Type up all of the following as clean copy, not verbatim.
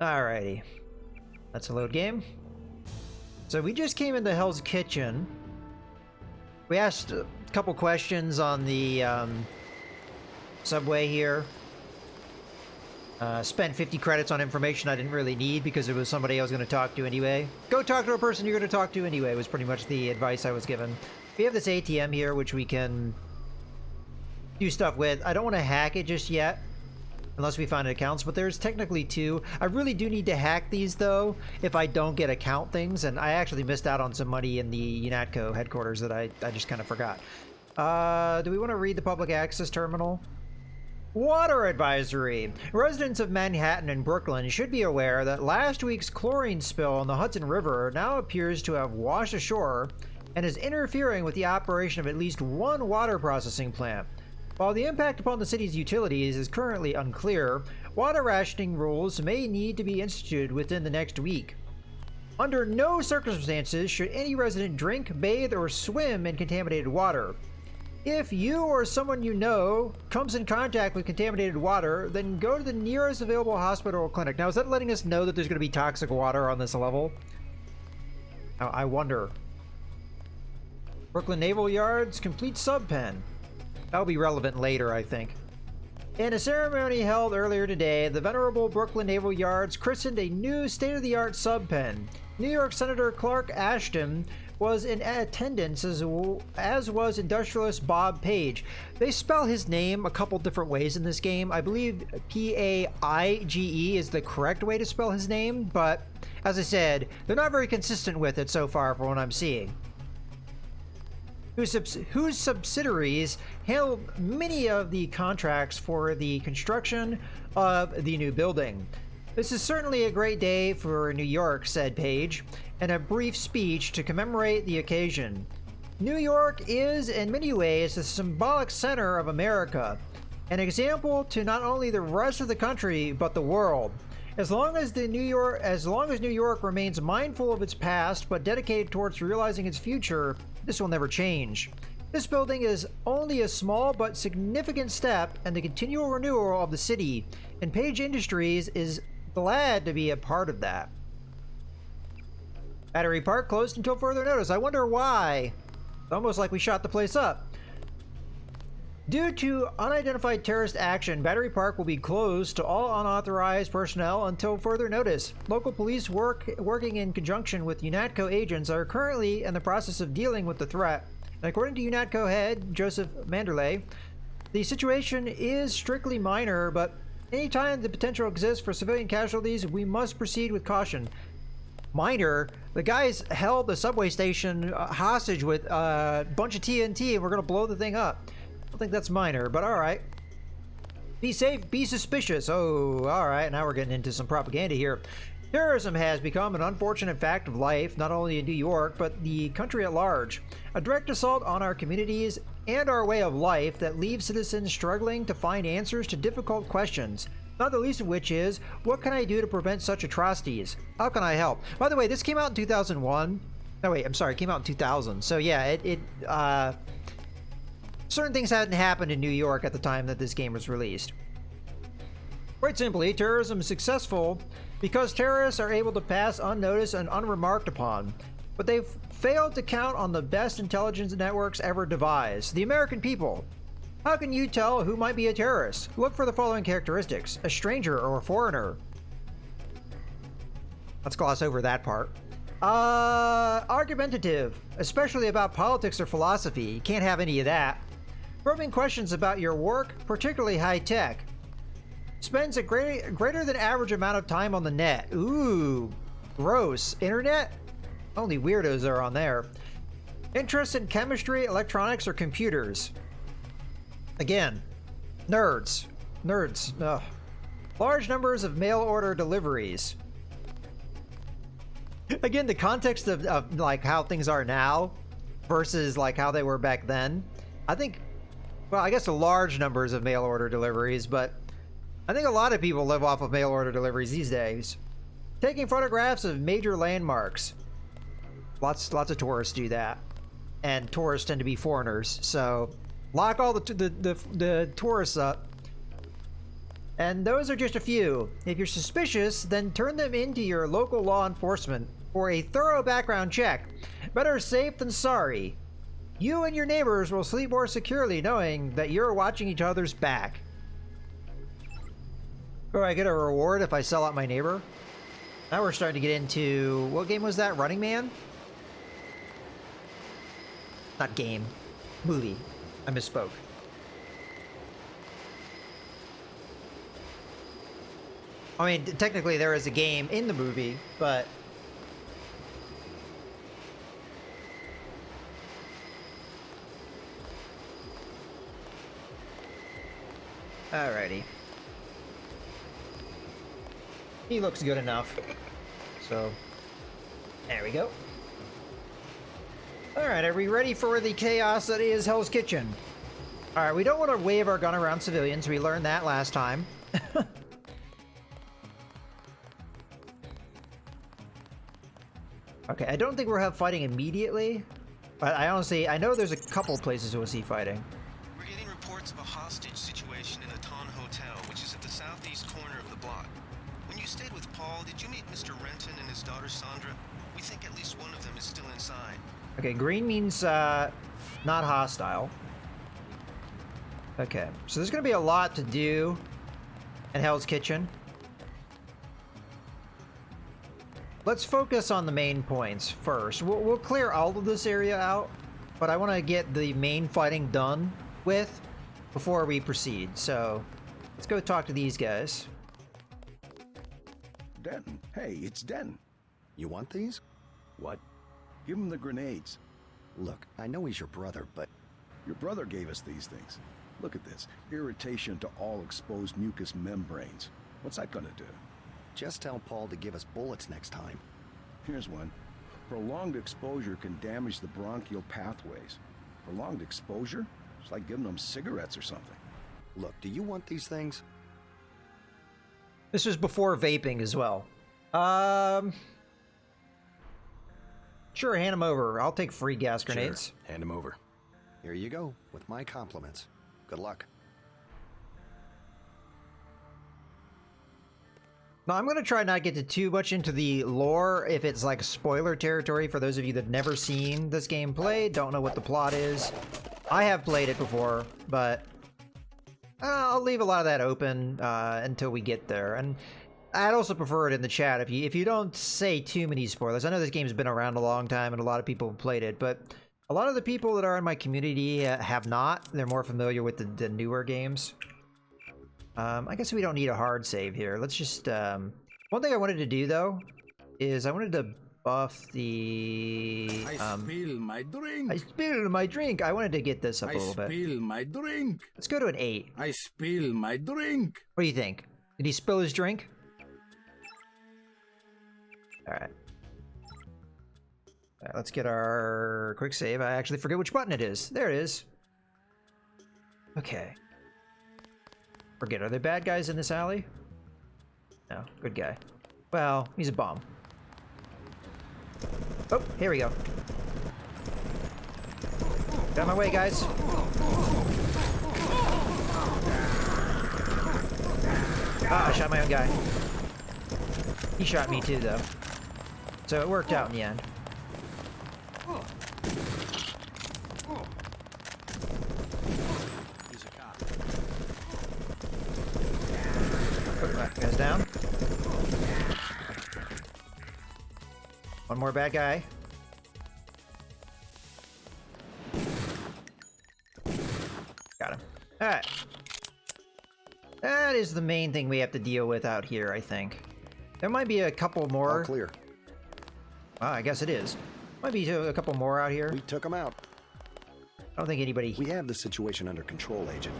Alrighty. That's a load game. So we just came into Hell's Kitchen. We asked a couple questions on the subway here. Spent 50 credits on information I didn't really need because it was somebody I was going to talk to anyway. Go talk to a person you're going to talk to anyway was pretty much the advice I was given. We have this ATM here which we can do stuff with. I don't want to hack it just yet unless we find accounts, but there's technically two. I really do need to hack these though if I don't get account things, and I actually missed out on some money in the UNATCO headquarters that I just kind of forgot. Do we want to read the public access terminal? Water advisory. Residents of Manhattan and Brooklyn should be aware that last week's chlorine spill in the Hudson River now appears to have washed ashore and is interfering with the operation of at least one water processing plant. While the impact upon the city's utilities is currently unclear, water rationing rules may need to be instituted within the next week. Under no circumstances should any resident drink, bathe, or swim in contaminated water. If you or someone you know comes in contact with contaminated water, then go to the nearest available hospital or clinic. Now, is that letting us know that there's going to be toxic water on this level? I wonder. Brooklyn Naval Yards complete subpen. That'll be relevant later, I think. In a ceremony held earlier today, the venerable Brooklyn Naval Yards christened a new state-of-the-art subpen. New York Senator Clark Ashton was in attendance, as was industrialist Bob Page. They spell his name a couple different ways in this game. I believe P-A-I-G-E is the correct way to spell his name, but as I said, they're not very consistent with it so far from what I'm seeing. Whose subsidiaries handle many of the contracts for the construction of the new building. This is certainly a great day for New York, said Page, in a brief speech to commemorate the occasion. New York is, in many ways, the symbolic center of America, an example to not only the rest of the country, but the world. As long as New York remains mindful of its past, but dedicated towards realizing its future, this will never change. This building is only a small but significant step in the continual renewal of the city, and Page Industries is glad to be a part of that. Battery Park closed until further notice. I wonder why. It's almost like we shot the place up. Due to unidentified terrorist action, Battery Park will be closed to all unauthorized personnel until further notice. Local police working in conjunction with UNATCO agents are currently in the process of dealing with the threat. And according to UNATCO head Joseph Manderley, the situation is strictly minor, but anytime the potential exists for civilian casualties, we must proceed with caution. Minor? The guys held the subway station hostage with a bunch of TNT, and we're going to blow the thing up. I think that's minor, but alright. Be safe, be suspicious. Oh, alright, now we're getting into some propaganda here. Terrorism has become an unfortunate fact of life, not only in New York, but the country at large. A direct assault on our communities and our way of life that leaves citizens struggling to find answers to difficult questions. Not the least of which is, what can I do to prevent such atrocities? How can I help? By the way, this came out in 2001. No, wait, I'm sorry, it came out in 2000. So yeah, certain things hadn't happened in New York at the time that this game was released. Quite simply, terrorism is successful because terrorists are able to pass unnoticed and unremarked upon. But they've failed to count on the best intelligence networks ever devised, the American people. How can you tell who might be a terrorist? Look for the following characteristics: a stranger or a foreigner. Let's gloss over that part. Argumentative, especially about politics or philosophy. You can't have any of that. Probing questions about your work, particularly high-tech. Spends a greater than average amount of time on the net. Ooh, gross. Internet? Only weirdos are on there. Interest in chemistry, electronics, or computers. Again, nerds. Nerds. Ugh. Large numbers of mail order deliveries. Again, the context of like how things are now versus like how they were back then. I think, well, I guess the large numbers of mail order deliveries, but I think a lot of people live off of mail order deliveries these days. Taking photographs of major landmarks. Lots of tourists do that, and tourists tend to be foreigners. So lock all the tourists up. And those are just a few. If you're suspicious, then turn them into your local law enforcement for a thorough background check. Better safe than sorry. You and your neighbors will sleep more securely knowing that you're watching each other's back. Oh, I get a reward if I sell out my neighbor? Now we're starting to get into... What game was that? Running Man? Not game. Movie. I misspoke. I mean, technically there is a game in the movie, but... Alrighty. He looks good enough. So, there we go. Alright, are we ready for the chaos that is Hell's Kitchen? Alright, we don't want to wave our gun around civilians. We learned that last time. Okay, I don't think we'll have fighting immediately. But I honestly, I know there's a couple places we'll see fighting. We're getting reports of a hostage situation in the Ton Hotel, which is at the southeast corner of the block. When you stayed with Paul, did you meet Mr. Renton and his daughter Sandra? We think at least one of them is still inside. Okay, green means not hostile. Okay, so there's gonna be a lot to do in Hell's Kitchen. Let's focus on the main points first. We'll clear all of this area out, but I want to get the main fighting done with before we proceed. So let's go talk to these guys. Denton. Hey, it's Denton. You want these? What? Give him the grenades. Look, I know he's your brother, but... Your brother gave us these things. Look at this. Irritation to all exposed mucous membranes. What's that gonna do? Just tell Paul to give us bullets next time. Here's one. Prolonged exposure can damage the bronchial pathways. Prolonged exposure? It's like giving them cigarettes or something. Look, do you want these things? This was before vaping as well. Sure, hand them over. I'll take free gas grenades. Sure. Hand them over. Here you go, with my compliments. Good luck. Now, I'm going to try not get too much into the lore if it's like spoiler territory for those of you that have never seen this game played, don't know what the plot is. I have played it before, but I'll leave a lot of that open until we get there. And I'd also prefer it in the chat if you don't say too many spoilers. I know this game's been around a long time and a lot of people have played it, but a lot of the people that are in my community have not. They're more familiar with the newer games. I guess we don't need a hard save here. Let's just, one thing I wanted to do, though, is I wanted to buff the, I spill my drink. I spilled my drink. I wanted to get this up a little bit. I spill my drink. Let's go to an 8. I spill my drink. What do you think? Did he spill his drink? Alright. Alright, let's get our quick save. I actually forget which button it is. There it is. Okay. Forget, are there bad guys in this alley? No, good guy. Well, he's a bomb. Oh, here we go. Get out of my way, guys. Ah, I shot my own guy. He shot me too, though. So it worked out in the end. Put that guys down. One more bad guy. Got him. Alright. That is the main thing we have to deal with out here, I think. There might be a couple more. All clear. Ah, I guess it is. Might be a couple more out here. We took them out. I don't think anybody... We have the situation under control, Agent.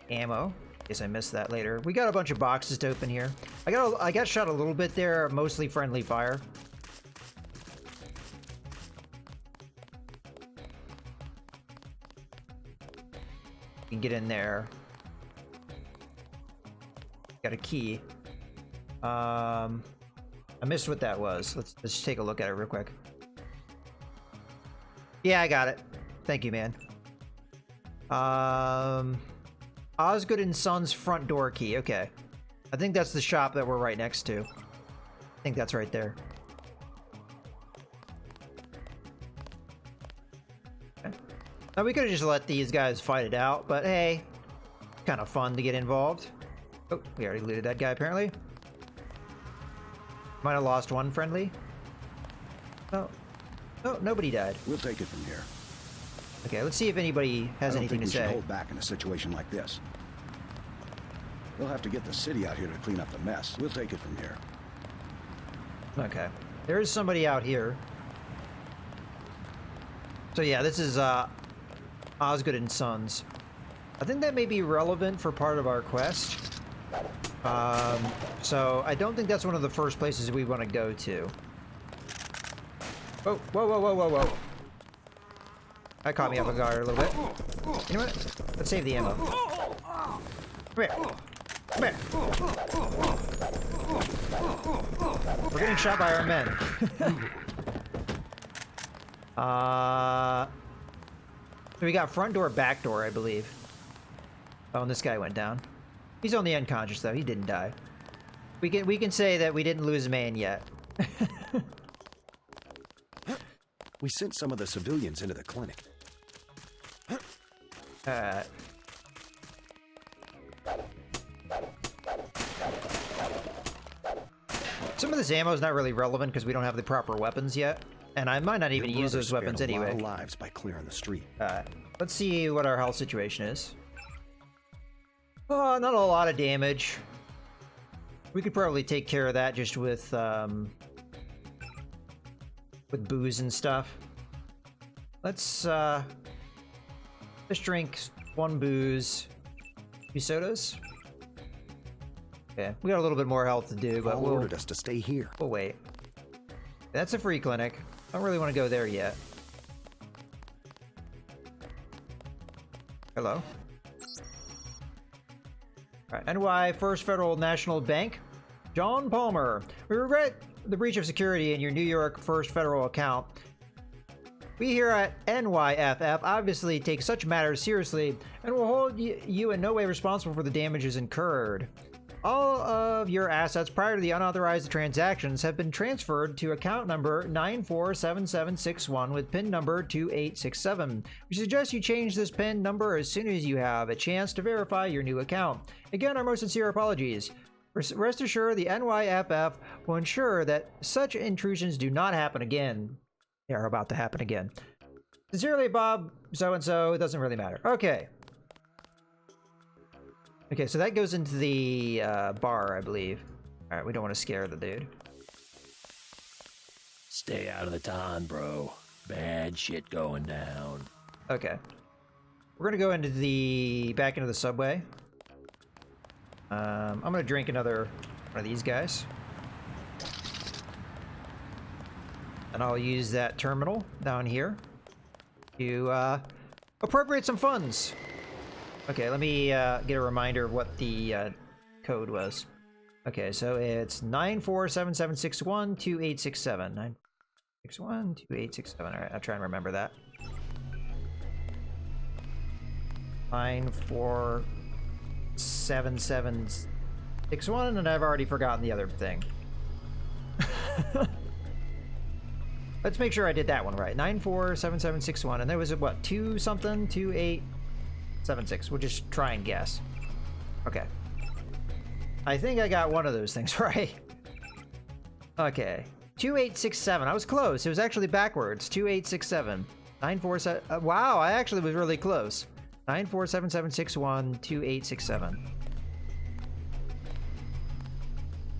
Ammo. Guess I missed that later. We got a bunch of boxes to open here. I got shot a little bit there, mostly friendly fire. You can get in there. Got a key. I missed what that was. Let's take a look at it real quick. Yeah, I got it. Thank you, man. Osgood and Sons front door key. Okay. I think that's the shop that we're right next to. I think that's right there. Okay. Now we could have just let these guys fight it out, but hey, kind of fun to get involved. Oh, we already looted that guy apparently. Might have lost one friendly. Oh, oh, nobody died. We'll take it from here. Okay, let's see if anybody has anything to I don't think we should say. hold back in a situation like this. We'll have to get the city out here to clean up the mess. We'll take it from here. Okay, there is somebody out here. So yeah, this is Osgood and Sons. I think that may be relevant for part of our quest. So I don't think that's one of the first places we want to go to. Oh, whoa, whoa, whoa, whoa, whoa. That caught me off guard a little bit. You know what? Let's save the ammo. Come here. Come here. We're getting shot by our men. So we got front door, back door, I believe. Oh, and this guy went down. He's only unconscious though. He didn't die. We can say that we didn't lose a man yet. We sent some of the civilians into the clinic. Some of this ammo is not really relevant because we don't have the proper weapons yet, and I might not even use those weapons Spared a lot anyway. of lives by clearing the street. Let's see what our health situation is. Oh, not a lot of damage. We could probably take care of that just with booze and stuff. Let's drink one booze, 2 sodas. Okay, we got a little bit more health to do, but Paul ordered us to stay here. we'll wait. That's a free clinic. I don't really want to go there yet. Hello. All right, NY First Federal National Bank. John Palmer. We regret the breach of security in your New York First Federal account. We here at NYFF obviously take such matters seriously and will hold you in no way responsible for the damages incurred. All of your assets prior to the unauthorized transactions have been transferred to account number 947761 with PIN number 2867. We suggest you change this PIN number as soon as you have a chance to verify your new account. Again, our most sincere apologies. Rest assured, the NYFF will ensure that such intrusions do not happen again. They are about to happen again. Sincerely, Bob, so-and-so. It doesn't really matter. Okay. Okay, so that goes into the bar, I believe. Alright, we don't want to scare the dude. Stay out of the ton, bro. Bad shit going down. Okay. We're gonna go into back into the subway. I'm gonna drink another one of these guys. And I'll use that terminal down here to appropriate some funds. Okay, let me get a reminder of what the code was. Okay, so it's 9477612867. 9612867. All right, I'll try and remember that. 947761, and I've already forgotten the other thing. Let's make sure I did that one right. 947761, and there was a what? 2 something? 2876. We'll just try and guess. Okay. I think I got one of those things right. Okay. 2867. I was close. It was actually backwards. 2867. 947. Wow, I actually was really close. 947761 2867.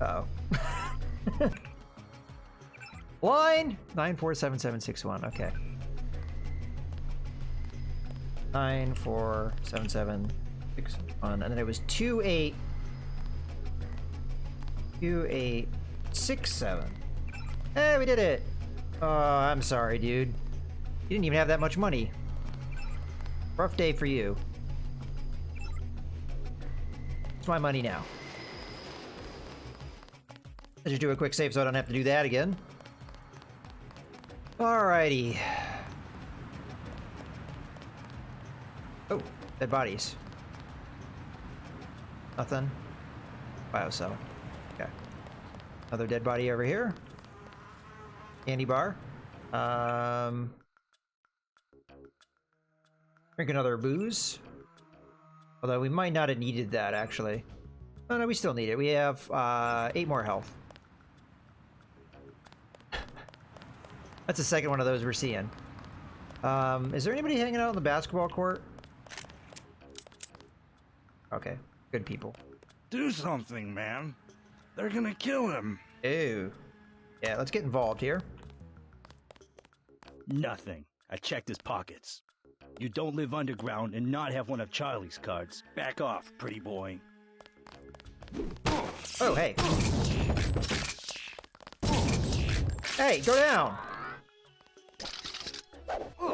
Uh-oh. Line 947761. Okay. 947761, and then it was 2867. Hey, we did it. Oh, I'm sorry, dude. You didn't even have that much money. Rough day for you. It's my money now. Let's just do a quick save so I don't have to do that again. Alrighty. Oh, dead bodies. Nothing. Biocell. Okay. Another dead body over here. Candy bar. Drink another booze. Although we might not have needed that, actually. Oh, no, we still need it. We have 8 more health. That's the second one of those we're seeing. Is there anybody hanging out on the basketball court? Okay, good people. Do something, man. They're gonna kill him. Ew. Yeah, let's get involved here. Nothing. I checked his pockets. You don't live underground and not have one of Charlie's cards. Back off, pretty boy. Oh, hey. Hey, go down!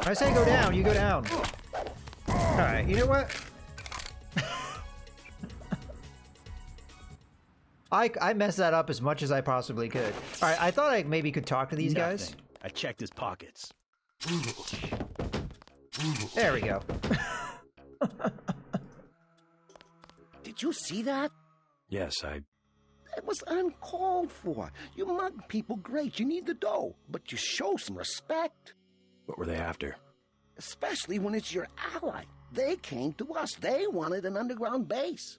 I say go down, you go down. Alright, you know what? I messed that up as much as I possibly could. Alright, I thought I maybe could talk to these guys. Nothing. I checked his pockets. There we go. Did you see that? Yes, It was uncalled for. You mug people great, you need the dough, but you show some respect. What were they after? Especially when it's your ally. They came to us. They wanted an underground base.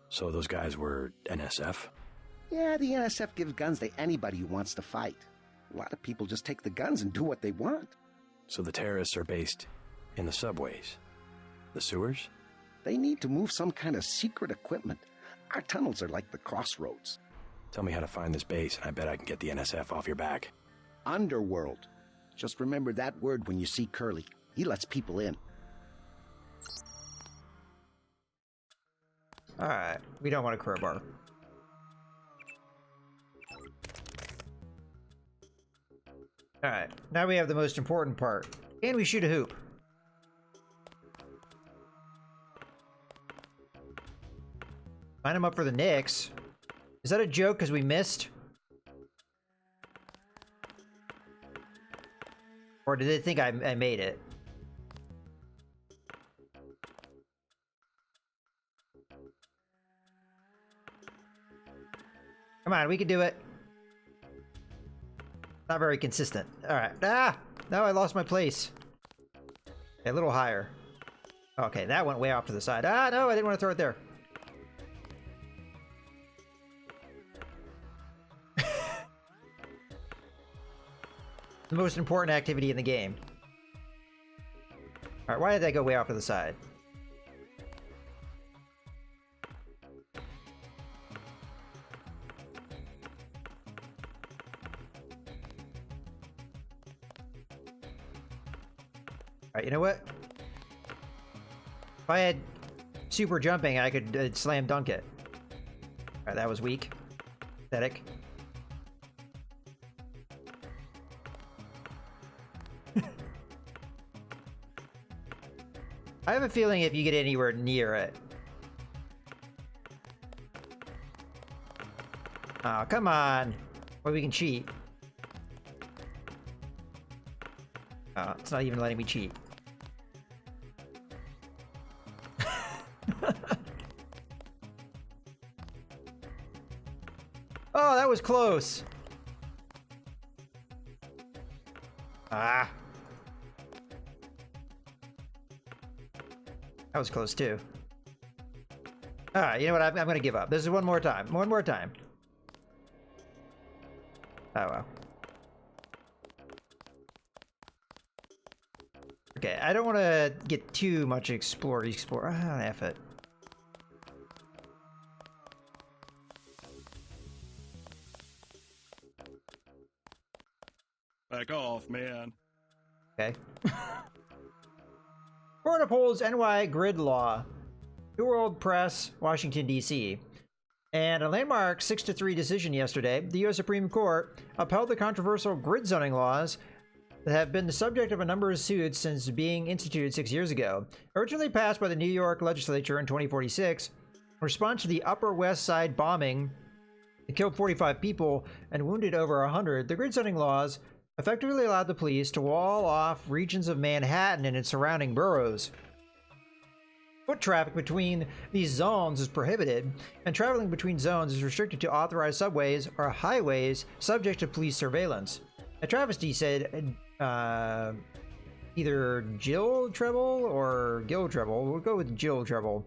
So those guys were NSF? Yeah, the NSF gives guns to anybody who wants to fight. A lot of people just take the guns and do what they want. So the terrorists are based in the subways? The sewers? They need to move some kind of secret equipment. Our tunnels are like the crossroads. Tell me how to find this base, and I bet I can get the NSF off your back. Underworld. Just remember that word when you see Curly. He lets people in. Alright, we don't want a crowbar. Alright, now we have the most important part. Can we shoot a hoop? Line him up for the Knicks. Is that a joke because we missed? Or did they think I made it? Come on, we can do it. Not very consistent. Alright. Ah! No, I lost my place. Okay, a little higher. Okay, that went way off to the side. Ah, no, I didn't want to throw it there. The most important activity in the game. Alright, why did that go way off to the side? Alright, you know what? If I had super jumping, I could slam dunk it. Alright, that was weak. Pathetic. I have a feeling if you get anywhere near it... Oh, come on! Well, we can cheat. Oh, it's not even letting me cheat. Oh, that was close! Ah! That was close too. Alright, you know what? I'm gonna give up. This is one more time. One more time. Oh well. Okay, I don't want to get too much explore. Ah, F it. Back off, man. Okay. Court upholds NY grid law. New World Press, Washington, D.C. And a landmark 6-3 decision yesterday, the U.S. Supreme Court upheld the controversial grid zoning laws that have been the subject of a number of suits since being instituted 6 years ago. Originally passed by the New York legislature in 2046, in response to the Upper West Side bombing that killed 45 people and wounded over 100, the grid zoning laws effectively allowed the police to wall off regions of Manhattan and its surrounding boroughs. Foot traffic between these zones is prohibited, and traveling between zones is restricted to authorized subways or highways subject to police surveillance. A travesty said either Jill Treble or Gil Treble. We'll go with Jill Treble,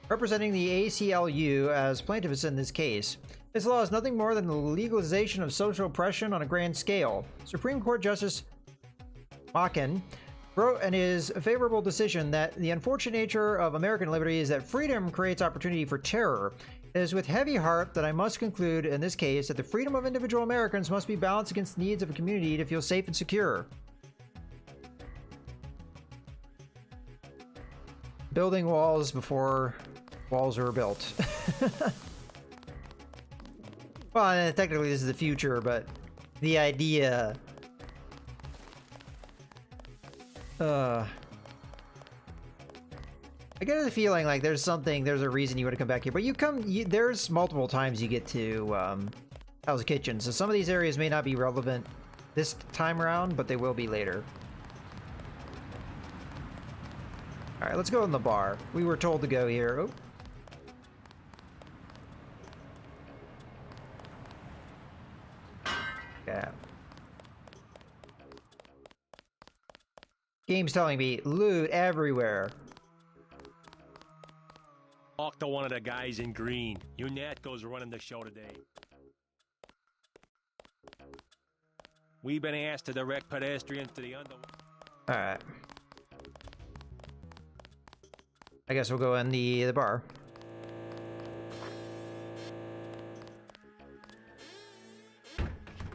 representing the ACLU as plaintiffs in this case. This law is nothing more than the legalization of social oppression on a grand scale. Supreme Court Justice Machen wrote in his favorable decision that the unfortunate nature of American liberty is that freedom creates opportunity for terror. It is with heavy heart that I must conclude in this case that the freedom of individual Americans must be balanced against the needs of a community to feel safe and secure. Building walls before walls were built. Well, and technically this is the future, but the idea... I get the feeling like there's a reason you want to come back here, but there's multiple times you get to Hell's Kitchen, so some of these areas may not be relevant this time around, but they will be later. Alright, let's go in the bar. We were told to go here. Oh. Yeah. Game's telling me loot everywhere. Talk to one of the guys in green. Unatko's running the show today. We've been asked to direct pedestrians to the underworld. Alright. I guess we'll go in the bar. I'm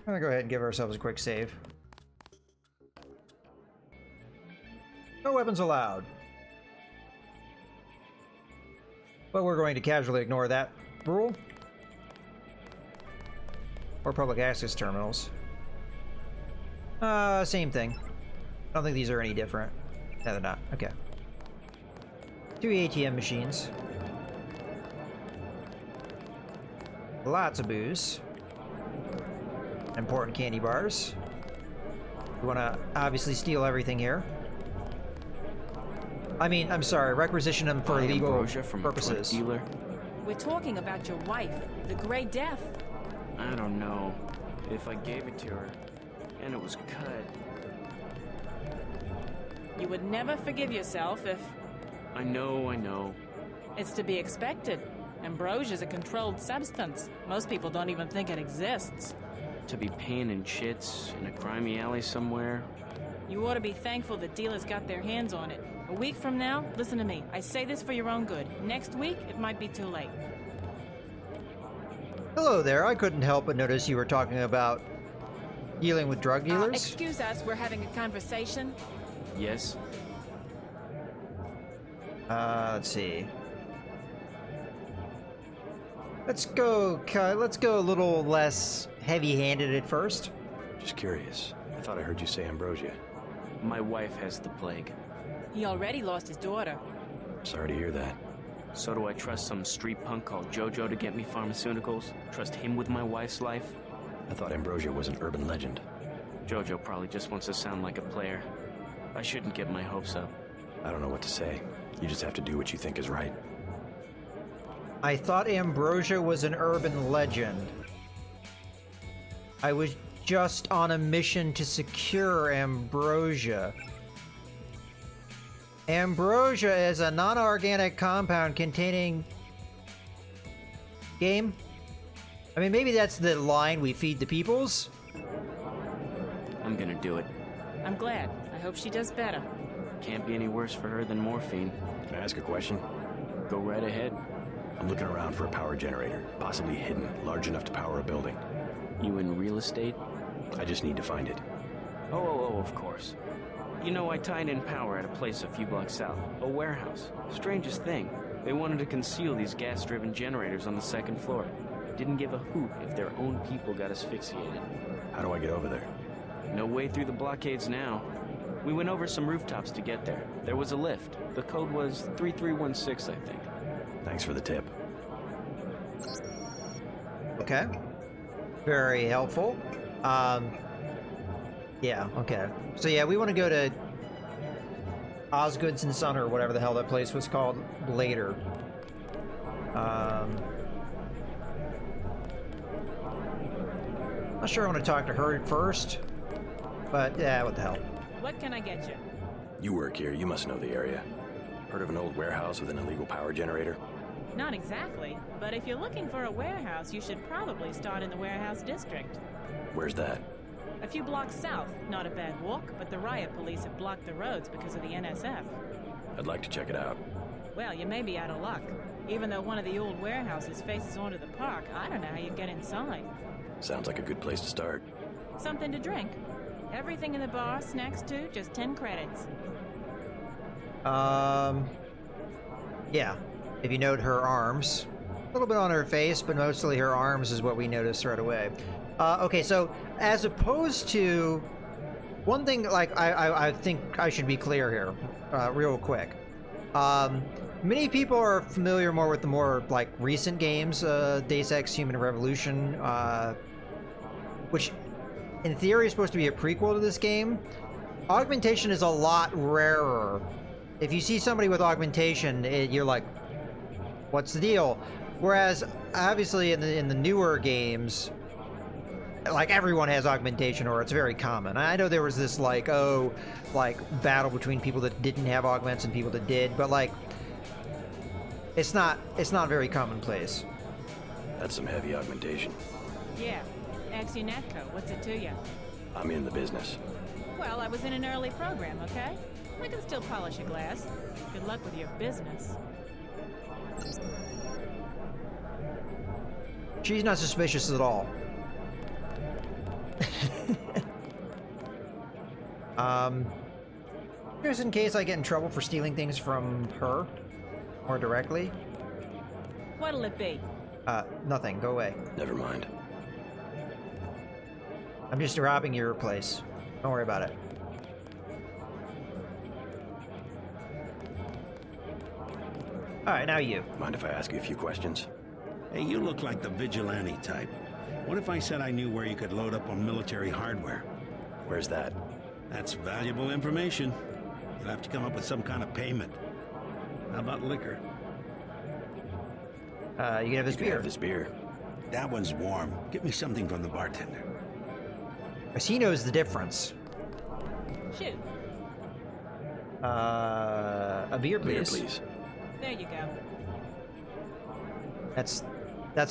gonna go ahead and give ourselves a quick save. No weapons allowed. But we're going to casually ignore that rule. Or public access terminals. Same thing. I don't think these are any different. No, they're not. Okay. 2 ATM machines. Lots of booze. Important candy bars. We want to obviously steal everything here. I mean, I'm sorry, requisition them for legal purposes. Dealer. We're talking about your wife, the Grey Death. I don't know. If I gave it to her, and it was cut. You would never forgive yourself if... I know. It's to be expected. Ambrosia's a controlled substance. Most people don't even think it exists. To be paying in shits in a grimy alley somewhere. You ought to be thankful the dealers got their hands on it. A week from now, listen to me. I say this for your own good. Next week, it might be too late. Hello there. I couldn't help but notice you were talking about dealing with drug dealers. Excuse us, we're having a conversation. Yes? Let's see. Let's go a little less heavy-handed at first. Just curious. I thought I heard you say Ambrosia. My wife has the plague. He already lost his daughter. Sorry to hear that. So do I trust some street punk called Jojo to get me pharmaceuticals? Trust him with my wife's life? I thought Ambrosia was an urban legend. Jojo probably just wants to sound like a player. I shouldn't get my hopes up. I don't know what to say. You just have to do what you think is right. I thought Ambrosia was an urban legend. I was just on a mission to secure Ambrosia. Ambrosia is a non-organic compound containing... Game? I mean, maybe that's the line we feed the peoples? I'm gonna do it. I'm glad. I hope she does better. Can't be any worse for her than morphine. Can I ask a question? Go right ahead. I'm looking around for a power generator, possibly hidden, large enough to power a building. You in real estate? I just need to find it. Oh, of course. You know, I tied in power at a place a few blocks south. A warehouse. Strangest thing. They wanted to conceal these gas-driven generators on the second floor. Didn't give a hoot if their own people got asphyxiated. How do I get over there? No way through the blockades now. We went over some rooftops to get there. There was a lift. The code was 3316, I think. Thanks for the tip. Okay. Very helpful. Yeah, okay. So yeah, we want to go to Osgood's and Son, or whatever the hell that place was called, later. Not sure I want to talk to her first, but yeah, what the hell. What can I get you? You work here, you must know the area. Heard of an old warehouse with an illegal power generator? Not exactly, but if you're looking for a warehouse, you should probably start in the warehouse district. Where's that? A few blocks south. Not a bad walk, but the riot police have blocked the roads because of the NSF. I'd like to check it out. Well, you may be out of luck. Even though one of the old warehouses faces onto the park, I don't know how you get inside. Sounds like a good place to start. Something to drink. Everything in the bar, snacks too, just 10 credits. Yeah. If you note her arms, a little bit on her face, but mostly her arms is what we noticed right away. Okay, so as opposed to one thing, like I think I should be clear here, real quick. Many people are familiar more with the more like recent games, Deus Ex: Human Revolution, which in theory is supposed to be a prequel to this game. Augmentation is a lot rarer. If you see somebody with augmentation, you're like, what's the deal? Whereas obviously in the newer games, like everyone has augmentation, or it's very common. I know there was this like battle between people that didn't have augments and people that did, but like it's not very commonplace. That's some heavy augmentation. Yeah. Axionetco, what's it to you? I'm in the business. Well, I was in an early program, okay? I can still polish a glass. Good luck with your business. She's not suspicious at all. Just in case I get in trouble for stealing things from her more directly. What'll it be? Nothing. Go away. Never mind. I'm just robbing your place. Don't worry about it. Alright, now you. Mind if I ask you a few questions? Hey, you look like the vigilante type. What if I said I knew where you could load up on military hardware? Where's that? That's valuable information. You'll have to come up with some kind of payment. How about liquor? You can have this beer. beer. Have this beer. That one's warm. Get me something from the bartender. Because he knows the difference. Shoot. A beer, please. Beer, please. There you go. That's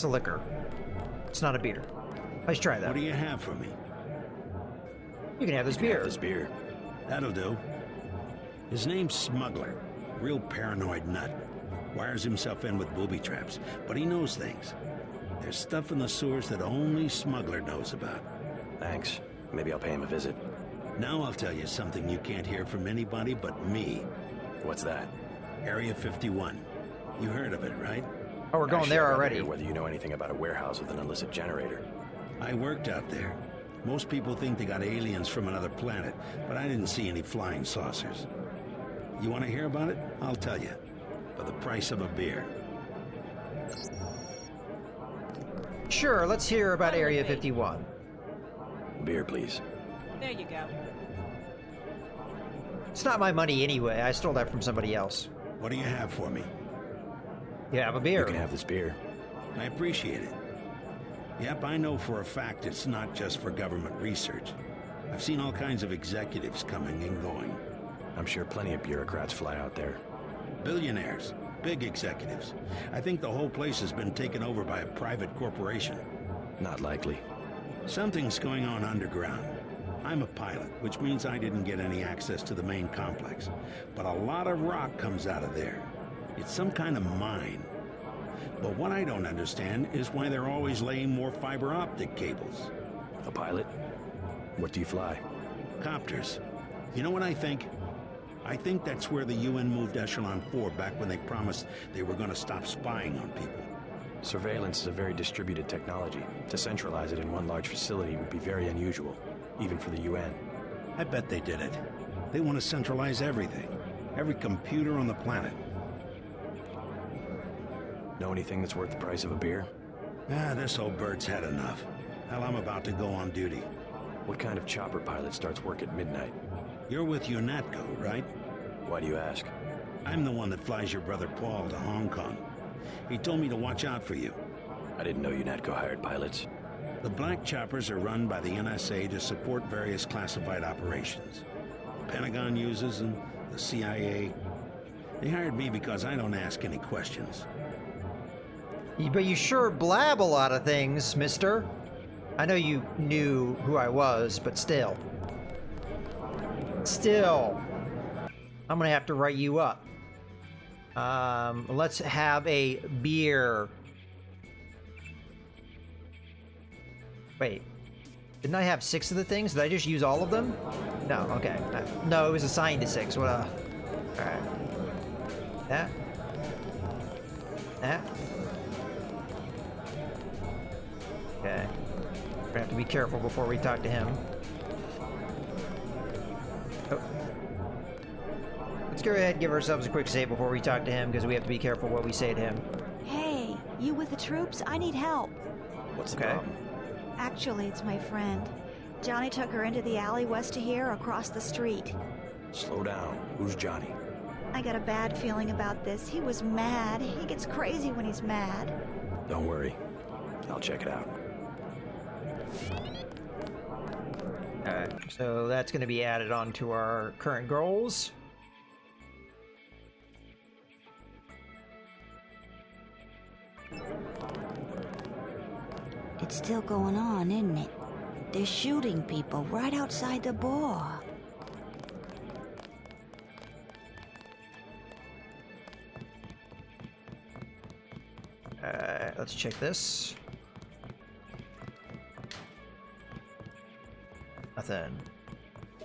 a liquor. It's not a beer. Let's try that. What do you have for me? You can have this beer. Have this beer. That'll do. His name's Smuggler. Real paranoid nut. Wires himself in with booby traps, but he knows things. There's stuff in the sewers that only Smuggler knows about. Thanks. Maybe I'll pay him a visit. Now I'll tell you something you can't hear from anybody but me. What's that? Area 51. You heard of it, right? Oh, we're going there already. Whether you know anything about a warehouse with an illicit generator. I worked out there. Most people think they got aliens from another planet, but I didn't see any flying saucers. You want to hear about it? I'll tell you. For the price of a beer. Sure, let's hear about Area 51. Beer, please. There you go. It's not my money anyway. I stole that from somebody else. What do you have for me? You have a beer. You can have this beer. I appreciate it. Yep, I know for a fact it's not just for government research. I've seen all kinds of executives coming and going. I'm sure plenty of bureaucrats fly out there. Billionaires. Big executives. I think the whole place has been taken over by a private corporation. Not likely. Something's going on underground. I'm a pilot, which means I didn't get any access to the main complex. But a lot of rock comes out of there. It's some kind of mine. But what I don't understand is why they're always laying more fiber optic cables. A pilot? What do you fly? Copters. You know what I think? I think that's where the UN moved Echelon 4 back when they promised they were going to stop spying on people. Surveillance is a very distributed technology. To centralize it in one large facility would be very unusual, even for the UN. I bet they did it. They want to centralize everything. Every computer on the planet. Know anything that's worth the price of a beer? This old bird's had enough. Hell, I'm about to go on duty. What kind of chopper pilot starts work at midnight? You're with UNATCO, right? Why do you ask? I'm the one that flies your brother Paul to Hong Kong. He told me to watch out for you. I didn't know UNATCO hired pilots. The black choppers are run by the NSA to support various classified operations. Pentagon uses them, the CIA. They hired me because I don't ask any questions. But you sure blab a lot of things, mister. I know you knew who I was, but still. Still. I'm gonna have to write you up. Let's have a beer. Wait. Didn't I have 6 of the things? Did I just use all of them? No, okay. No, it was assigned to 6. What alright. That. Okay. We're gonna have to be careful before we talk to him. Oh. Let's go ahead and give ourselves a quick save before we talk to him, because we have to be careful what we say to him. Hey, you with the troops? I need help. What's the problem? Actually, it's my friend. Johnny took her into the alley west of here, across the street. Slow down. Who's Johnny? I got a bad feeling about this. He was mad. He gets crazy when he's mad. Don't worry. I'll check it out. Alright, so that's going to be added on to our current goals. It's still going on, isn't it? They're shooting people right outside the bar. Let's check this. Nothing.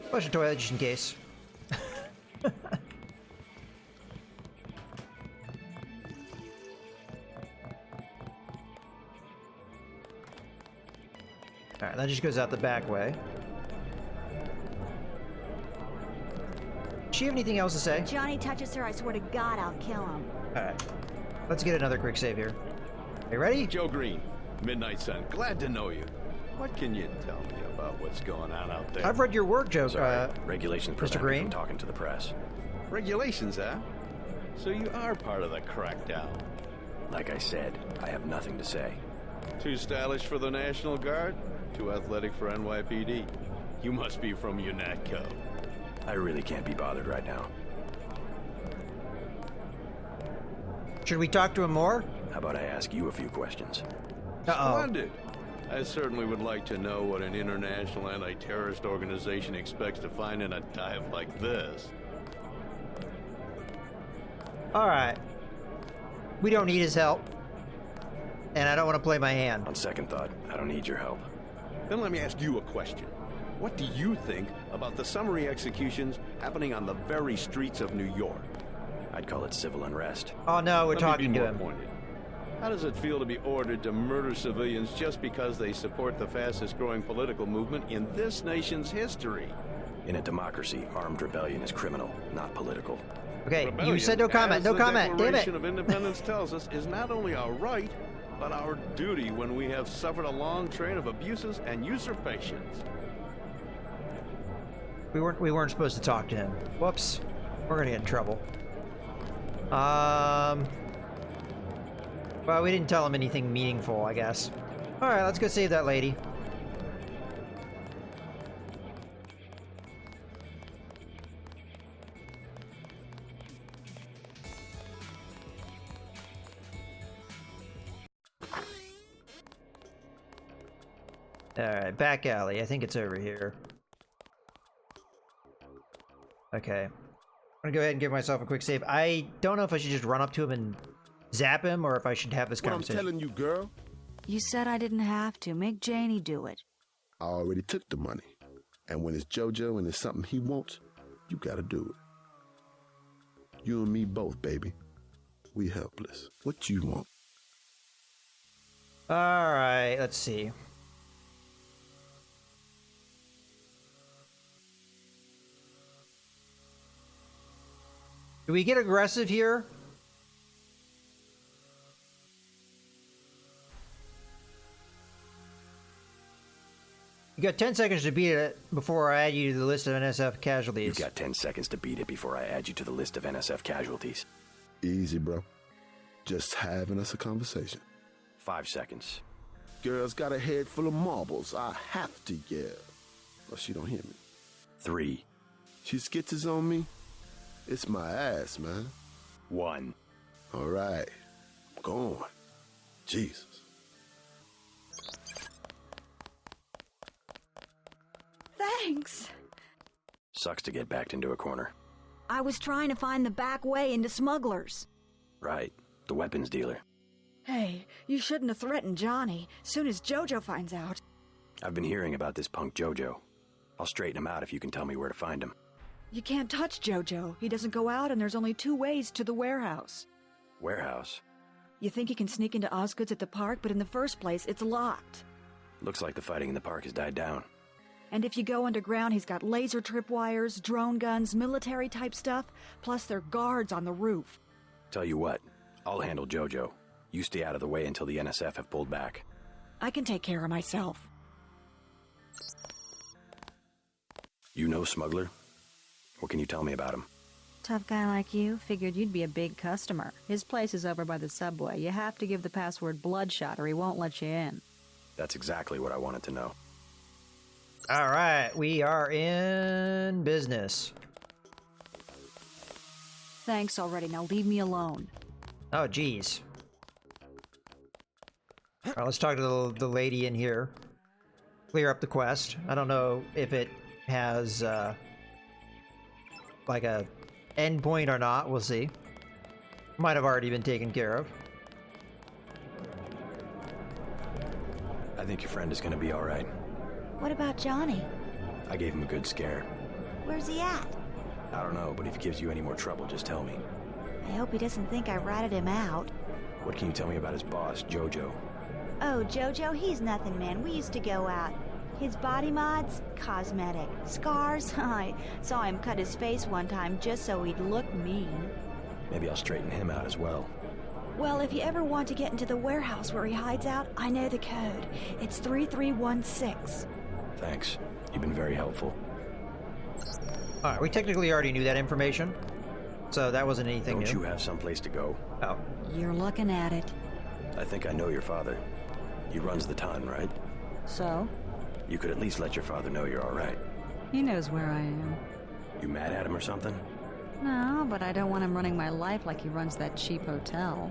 Flush the toilet just in case. Alright, that just goes out the back way. Does she have anything else to say? Johnny touches her, I swear to God I'll kill him. Alright. Let's get another quick save here. You ready? Joe Green, Midnight Sun. Glad to know you. What can you tell me about what's going on out there? I've read your work, Joe. Regulations Mr. prevent me Green. from talking to the press. Regulations, huh? So you are part of the crackdown. Like I said, I have nothing to say. Too stylish for the National Guard? Too athletic for NYPD? You must be from UNATCO. I really can't be bothered right now. Should we talk to him more? How about I ask you a few questions? Splendid. I certainly would like to know what an international anti-terrorist organization expects to find in a dive like this. Alright. We don't need his help. And I don't want to play my hand. On second thought, I don't need your help. Then let me ask you a question. What do you think about the summary executions happening on the very streets of New York? I'd call it civil unrest. Oh no, we're Let talking me be to more him. pointed. How does it feel to be ordered to murder civilians just because they support the fastest growing political movement in this nation's history? In a democracy, armed rebellion is criminal, not political. Okay, Rebellion, you said no comment, as no the comment, damn it! Declaration of Independence tells us, is not only our right, but our duty when we have suffered a long train of abuses and usurpations. We weren't supposed to talk to him. Whoops. We're gonna get in trouble. Well, we didn't tell him anything meaningful, I guess. Alright, let's go save that lady. Alright, back alley. I think it's over here. Okay. I'm gonna go ahead and give myself a quick save. I don't know if I should just run up to him and zap him, or if I should have this conversation. What I'm telling you, girl, You said I didn't have to. Make Janie do it. I already took the money. And when it's JoJo and it's something he wants, you gotta do it. You and me both, baby. We helpless. What you want? Alright, let's see. Do we get aggressive here? You got 10 seconds to beat it before I add you to the list of NSF casualties. You've got 10 seconds to beat it before I add you to the list of NSF casualties. Easy, bro. Just having us a conversation. 5 seconds. Girl's got a head full of marbles. I have to yell. Or she don't hear me. 3. She skitches on me. It's my ass, man. 1. All right. Go on. Jesus. Thanks. Sucks to get backed into a corner. I was trying to find the back way into smugglers. Right. The weapons dealer. Hey, you shouldn't have threatened Johnny. Soon as Jojo finds out. I've been hearing about this punk Jojo. I'll straighten him out if you can tell me where to find him. You can't touch Jojo. He doesn't go out, and there's only 2 ways to the warehouse. Warehouse? You think you can sneak into Osgood's at the park, but in the first place, it's locked. Looks like the fighting in the park has died down. And if you go underground, he's got laser tripwires, drone guns, military-type stuff, plus there are guards on the roof. Tell you what, I'll handle Jojo. You stay out of the way until the NSF have pulled back. I can take care of myself. You know Smuggler? What can you tell me about him? Tough guy like you, figured you'd be a big customer. His place is over by the subway. You have to give the password Bloodshot or he won't let you in. That's exactly what I wanted to know. All right, we are in business. Thanks already, now leave me alone. Oh, geez. All right, let's talk to the lady in here. Clear up the quest. I don't know if it has, like a endpoint or not. We'll see. Might have already been taken care of. I think your friend is gonna be alright. What about Johnny? I gave him a good scare. Where's he at? I don't know, but if he gives you any more trouble, just tell me. I hope he doesn't think I ratted him out. What can you tell me about his boss, Jojo? Oh, Jojo, he's nothing, man. We used to go out. His body mods? Cosmetic. Scars? I saw him cut his face one time just so he'd look mean. Maybe I'll straighten him out as well. Well, if you ever want to get into the warehouse where he hides out, I know the code. It's 3316. Thanks. You've been very helpful. Alright, we technically already knew that information, so that wasn't anything new. Don't you have someplace to go? Oh. You're looking at it. I think I know your father. He runs the ton, right? So? You could at least let your father know you're alright. He knows where I am. You mad at him or something? No, but I don't want him running my life like he runs that cheap hotel.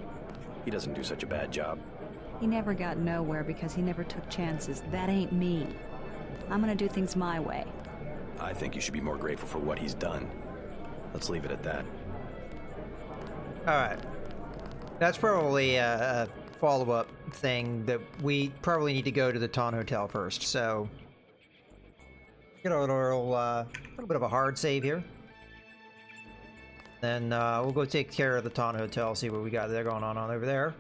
He doesn't do such a bad job. He never got nowhere because he never took chances. That ain't me. I'm gonna do things my way. I think you should be more grateful for what he's done. Let's leave it at that. Alright. That's probably a follow-up thing that we probably need to go to the Ton Hotel first, so... Get a little bit of a hard save here. Then we'll go take care of the Ton Hotel, see what we got there going on over there.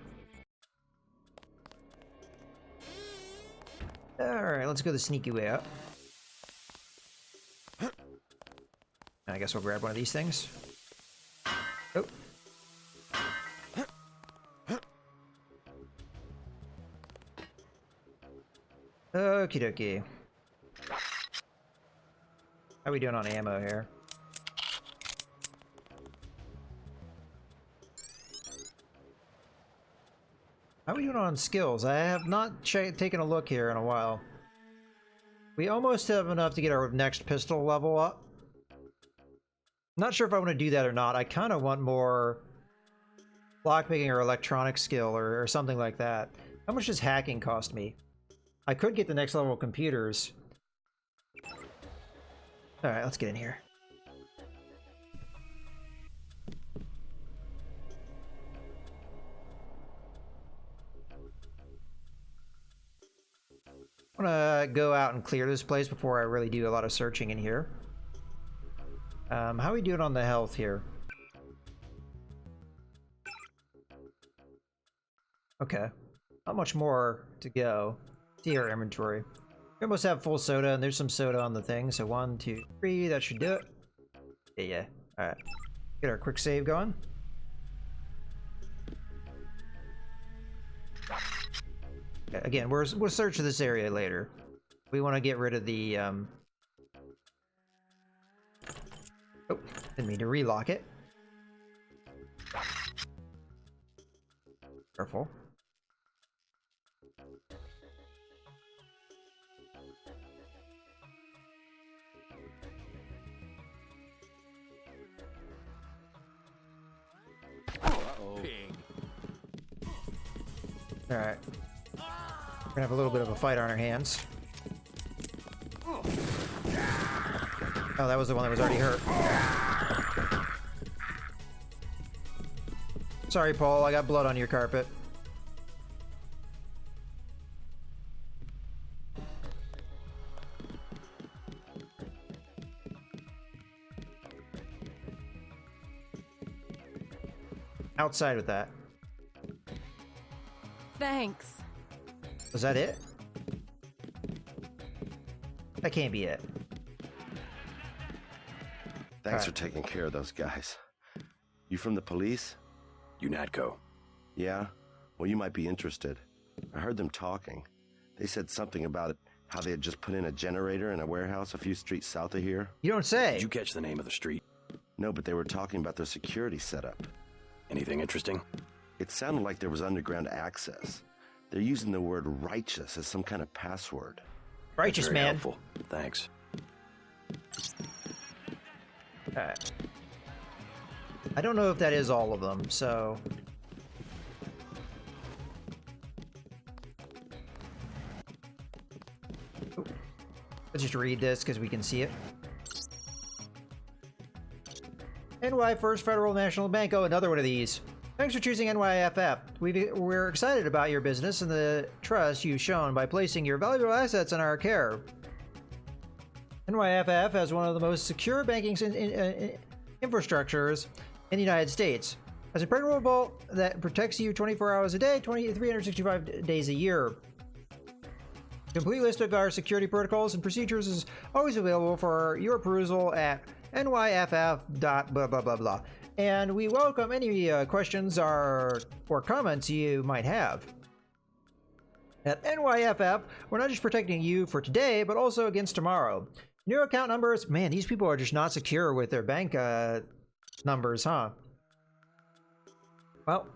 Alright, let's go the sneaky way up. I guess we'll grab one of these things. Oh. Okie dokie. How are we doing on ammo here? How are we doing on skills? I have not taken a look here in a while. We almost have enough to get our next pistol level up. Not sure if I want to do that or not. I kind of want more lockpicking or electronic skill or something like that. How much does hacking cost me? I could get the next level of computers. Alright, let's get in here. I'm gonna go out and clear this place before I really do a lot of searching in here. How are we doing on the health here? Okay. Not much more to go. See our inventory. We almost have full soda, and there's some soda on the thing, so 1, 2, 3, that should do it. Yeah. Alright. Get our quick save going. Again, we'll search this area later. We want to get rid of the, Oh, didn't mean to relock it. Careful. Pig. Alright. We're gonna have a little bit of a fight on our hands. Oh, that was the one that was already hurt. Sorry, Paul, I got blood on your carpet. Outside with that. Thanks. Was that it? That can't be it. Thanks for taking care of those guys. You from the police? UNATCO. Yeah? Well, you might be interested. I heard them talking. They said something about it, how they had just put in a generator in a warehouse a few streets south of here. You don't say. Did you catch the name of the street? No, but they were talking about their security setup. Anything interesting? It sounded like there was underground access. They're using the word righteous as some kind of password. Righteous, Very man. helpful. Thanks. Alright. I don't know if that is all of them, so... Ooh. Let's just read this because we can see it. NY First Federal National Bank. Oh, another one of these. Thanks for choosing NYFF. We're excited about your business and the trust you've shown by placing your valuable assets in our care. NYFF has one of the most secure banking infrastructures in the United States. As a permanent vault that protects you 24 hours a day, 365 days a year. A complete list of our security protocols and procedures is always available for your perusal at nyff.blah. And we welcome any questions or comments you might have. At NYFF, we're not just protecting you for today, but also against tomorrow. New account numbers. Man, these people are just not secure with their bank numbers, huh? Well,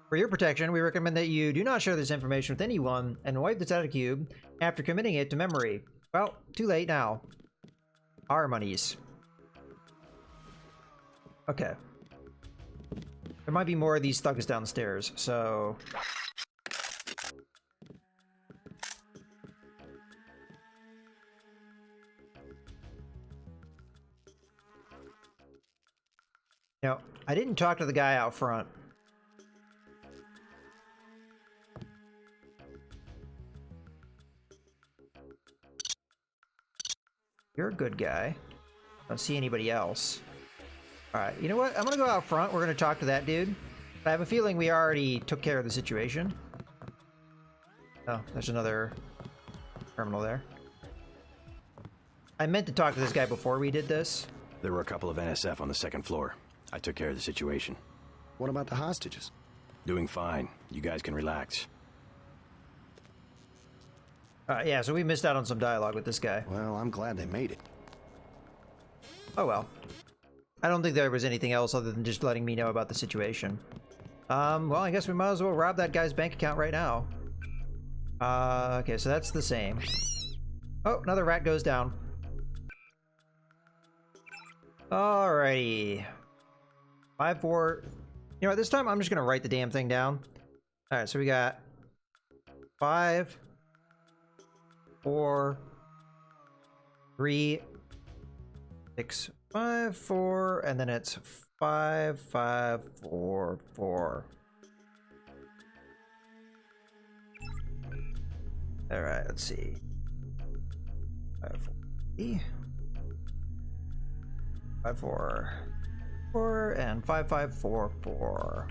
for your protection, we recommend that you do not share this information with anyone and wipe the data cube after committing it to memory. Well, too late now. Our monies. Okay. There might be more of these thugs downstairs, so... Now, I didn't talk to the guy out front. You're a good guy. Don't see anybody else. Alright, you know what? I'm gonna go out front. We're gonna talk to that dude. But I have a feeling we already took care of the situation. Oh, there's another terminal there. I meant to talk to this guy before we did this. There were a couple of NSF on the second floor. I took care of the situation. What about the hostages? Doing fine. You guys can relax. Yeah, so we missed out on some dialogue with this guy. Well, I'm glad they made it. Oh well. I don't think there was anything else other than just letting me know about the situation. Well, I guess we might as well rob that guy's bank account right now. Okay, so that's the same. Oh, another rat goes down. Alrighty. 5-4. You know what, this time I'm just gonna write the damn thing down. Alright, so we got 5, 4, 3, 6, 5, 4, and then it's 5, 5, 4, 4. Alright, let's see. 5, 4, 5, 4, 4, and 5, 5, 4, 4.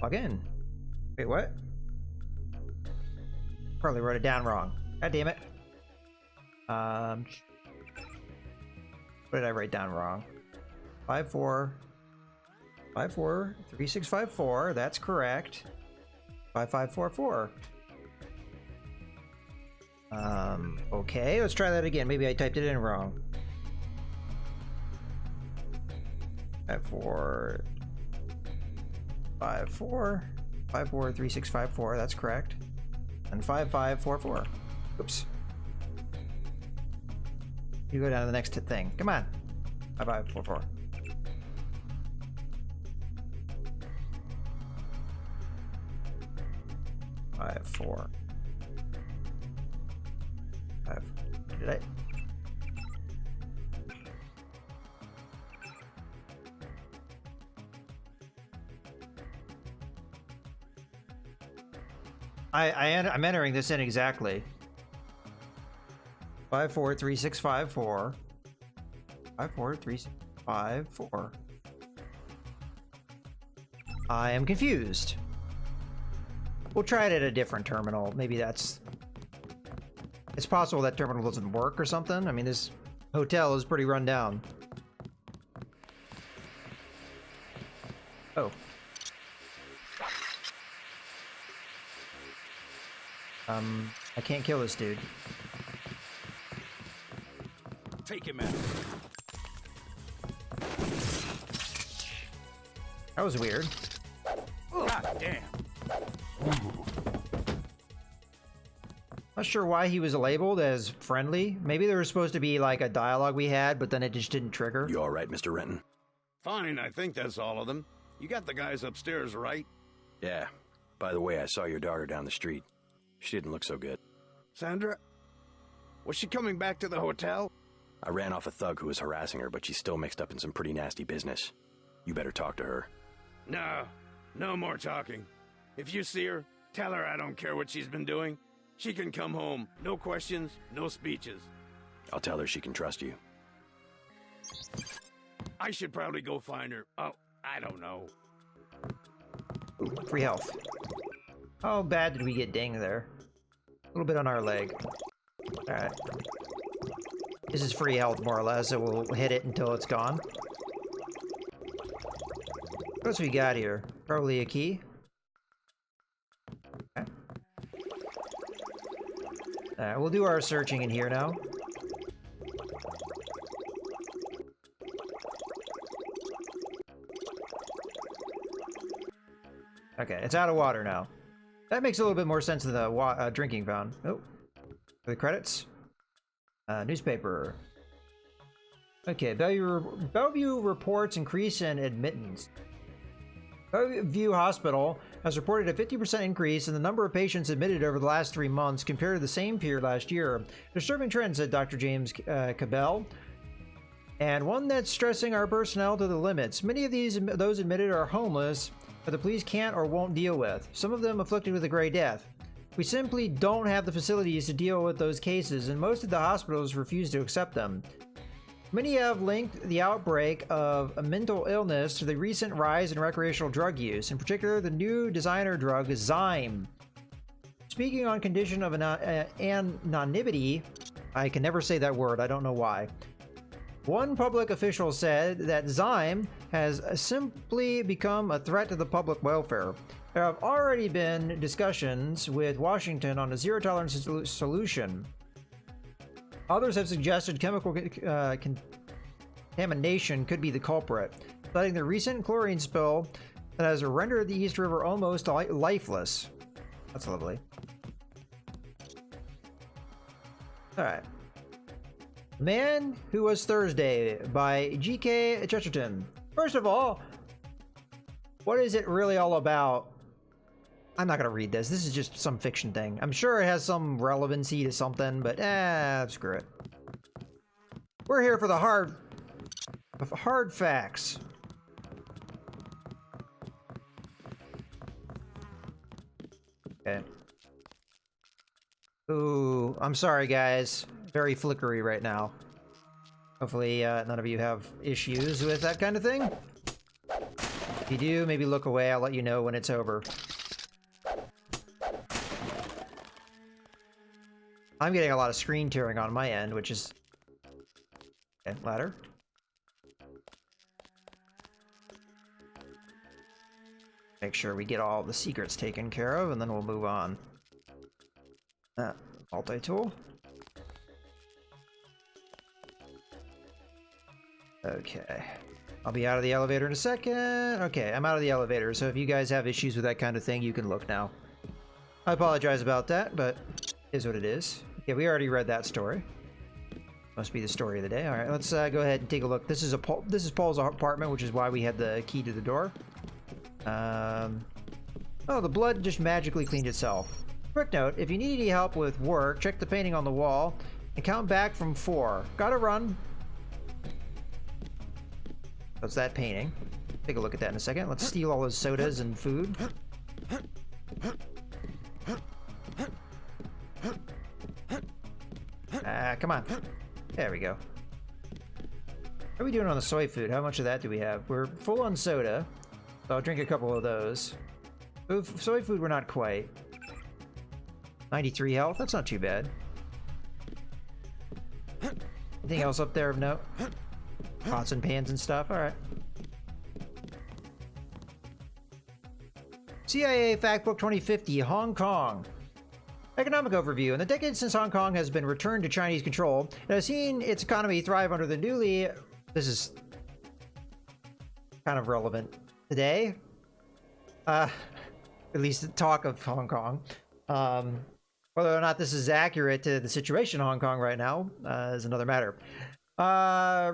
Log in. Wait, what? Probably wrote it down wrong. God damn it. What did I write down wrong? 5, 4, 5, 4, 3, 6, 5, 4. That's correct. 5, 5, 4, 4. Okay, let's try that again. Maybe I typed it in wrong. 5454 543654, that's correct. And 5544. Oops. You go down to the next thing. Come on. 5544. Five, four. Five. Did I? I'm entering this in exactly. 543654. 543654. I am confused. We'll try it at a different terminal. Maybe that's... It's possible that terminal doesn't work or something. I mean, this hotel is pretty run down. Oh. I can't kill this dude. Take him out. That was weird. God damn. Not sure why he was labeled as friendly. Maybe there was supposed to be like a dialogue we had, but then it just didn't trigger. You all right, Mr. Renton? Fine, I think that's all of them. You got the guys upstairs, right? Yeah. By the way, I saw your daughter down the street. She didn't look so good. Sandra? Was she coming back to the hotel? I ran off a thug who was harassing her, but she's still mixed up in some pretty nasty business. You better talk to her. No more talking. If you see her, tell her I don't care what she's been doing. She can come home. No questions, no speeches. I'll tell her she can trust you. I should probably go find her. Oh, I don't know. Ooh, free health. How bad did we get dinged there? A little bit on our leg. Alright. This is free health, more or less, so we'll hit it until it's gone. What else we got here? Probably a key. Okay. Alright, we'll do our searching in here now. Okay, it's out of water now. That makes a little bit more sense than the drinking fountain. Oh, the credits. Newspaper. Okay, Bellevue reports increase in admittance. Bellevue Hospital has reported a 50% increase in the number of patients admitted over the last 3 months compared to the same period last year. Disturbing trend, said Dr. James Cabell, and one that's stressing our personnel to the limits. Many of those admitted are homeless, but the police can't or won't deal with. Some of them afflicted with a Gray Death. We simply don't have the facilities to deal with those cases, and most of the hospitals refuse to accept them. Many have linked the outbreak of a mental illness to the recent rise in recreational drug use, in particular the new designer drug Zyme. Speaking on condition of anonymity, I can never say that word, I don't know why. One public official said that Zyme has simply become a threat to the public welfare. There have already been discussions with Washington on a zero-tolerance solution. Others have suggested chemical contamination could be the culprit, citing the recent chlorine spill that has rendered the East River almost lifeless. That's lovely. Alright. Man Who Was Thursday by G.K. Chesterton. First of all, what is it really all about? I'm not gonna read this. This is just some fiction thing. I'm sure it has some relevancy to something, but screw it. We're here for the hard facts. Okay. Ooh, I'm sorry guys. Very flickery right now. Hopefully none of you have issues with that kind of thing. If you do, maybe look away. I'll let you know when it's over. I'm getting a lot of screen tearing on my end, which is... Okay, ladder. Make sure we get all the secrets taken care of, and then we'll move on. Multi-tool. Okay. I'll be out of the elevator in a second. Okay, I'm out of the elevator, so if you guys have issues with that kind of thing, you can look now. I apologize about that, but it is what it is. Yeah, we already read that story. Must be the story of the day. All right, let's go ahead and take a look. This is Paul's apartment, which is why we had the key to the door. Oh, the blood just magically cleaned itself. Quick note, if you need any help with work, check the painting on the wall and count back from 4. Gotta run. That's that painting. Take a look at that in a second. Let's steal all those sodas and food. Come on. There we go. What are we doing on the soy food? How much of that do we have? We're full on soda. So I'll drink a couple of those. Soy food, we're not quite. 93 health? That's not too bad. Anything else up there of note? Pots and pans and stuff? Alright. CIA Factbook 2050, Hong Kong. Economic overview. In the decades since Hong Kong has been returned to Chinese control, it has seen its economy thrive under the newly... This is kind of relevant today. At least the talk of Hong Kong. Whether or not this is accurate to the situation in Hong Kong right now is another matter.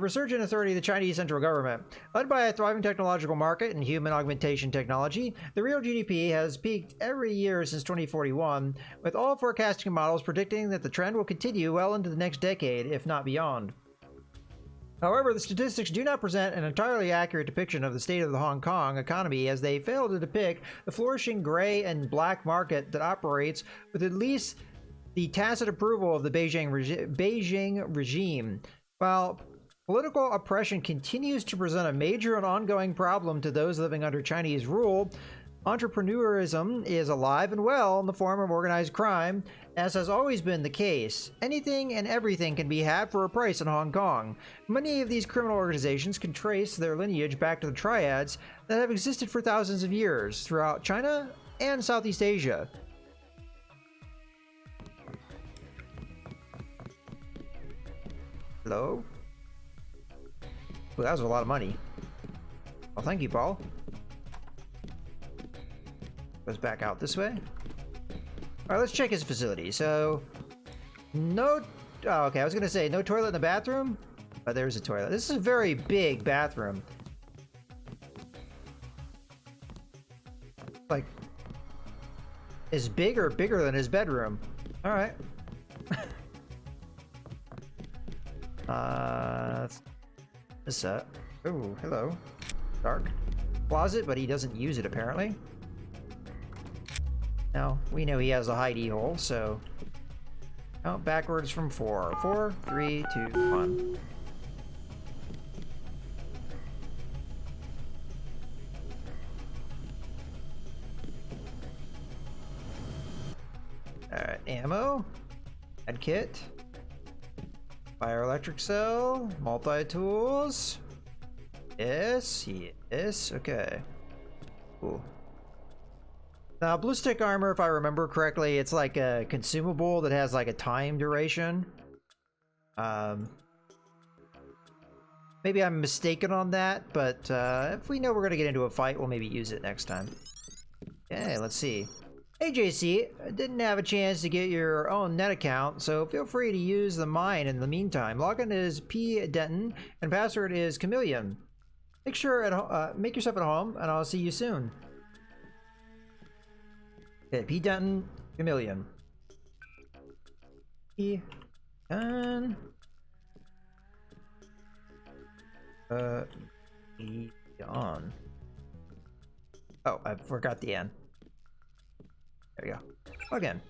Resurgent authority of the Chinese central government. Led by a thriving technological market and human augmentation technology, the real GDP has peaked every year since 2041, with all forecasting models predicting that the trend will continue well into the next decade, if not beyond. However, the statistics do not present an entirely accurate depiction of the state of the Hong Kong economy, as they fail to depict the flourishing gray and black market that operates with at least the tacit approval of the Beijing regime. While political oppression continues to present a major and ongoing problem to those living under Chinese rule, entrepreneurism is alive and well in the form of organized crime, as has always been the case. Anything and everything can be had for a price in Hong Kong. Many of these criminal organizations can trace their lineage back to the triads that have existed for thousands of years throughout China and Southeast Asia. Hello? Well, that was a lot of money. Well, thank you, Paul. Goes back out this way. Alright, let's check his facility. So, no... Oh, okay, I was gonna say, no toilet in the bathroom? Oh, there's a toilet. This is a very big bathroom. Like, is big or bigger than his bedroom? Alright. This up. Oh, hello. Dark. Closet, but he doesn't use it apparently. Now, we know he has a hidey hole, so... Count backwards from 4. 4, 3, 2, 1. Alright, ammo. Med kit. Fire electric cell. Multi-tools. Yes, yes, okay. Cool. Now, blue stick armor, if I remember correctly, it's like a consumable that has like a time duration. Maybe I'm mistaken on that, but if we know we're gonna get into a fight, we'll maybe use it next time. Okay, let's see. Hey JC, I didn't have a chance to get your own net account, so feel free to use mine in the meantime. Login is P Denton, and password is Chameleon. Make yourself at home, and I'll see you soon. Okay, P Denton, Chameleon. P Denton. E on. Oh, I forgot the N. There we go. Again.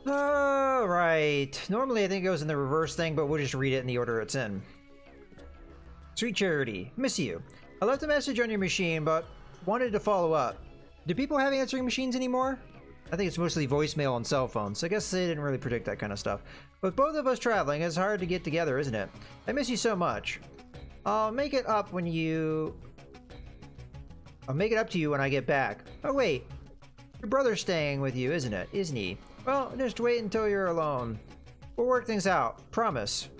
Alright. Normally I think it goes in the reverse thing, but we'll just read it in the order it's in. Sweet Charity, miss you. I left a message on your machine, but wanted to follow up. Do people have answering machines anymore? I think it's mostly voicemail and cell phones, so I guess they didn't really predict that kind of stuff. With both of us traveling, it's hard to get together, isn't it? I miss you so much. I'll make it up to you when I get back. Oh wait, Your brother's staying with you, isn't it? Isn't he? Well, just wait until you're alone. We'll work things out. Promise.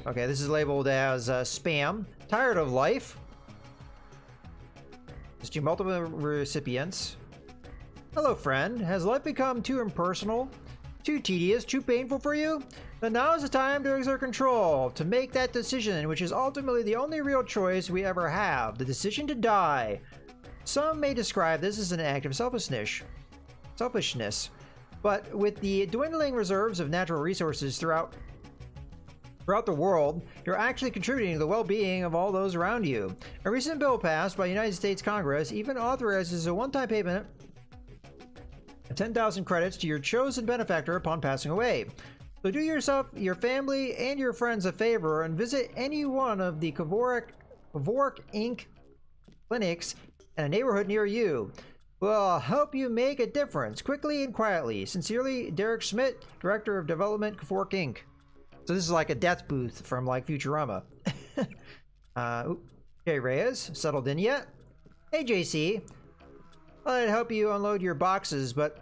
Okay, this is labeled as spam. Tired of life? Just do multiple recipients. Hello, friend. Has life become too impersonal? Too tedious? Too painful for you? Then now is the time to exert control, to make that decision, which is ultimately the only real choice we ever have. The decision to die. Some may describe this as an act of selfishness. But with the dwindling reserves of natural resources throughout the world, you're actually contributing to the well-being of all those around you. A recent bill passed by United States Congress even authorizes a one-time payment of 10,000 credits to your chosen benefactor upon passing away. So do yourself, your family, and your friends a favor and visit any one of the Kevork Inc. clinics in a neighborhood near you. We'll help you make a difference, quickly and quietly. Sincerely, Derek Schmidt, Director of Development, Kevork Inc. So this is like a death booth from like Futurama. Jay Reyes, settled in yet? Hey JC, I'd help you unload your boxes, but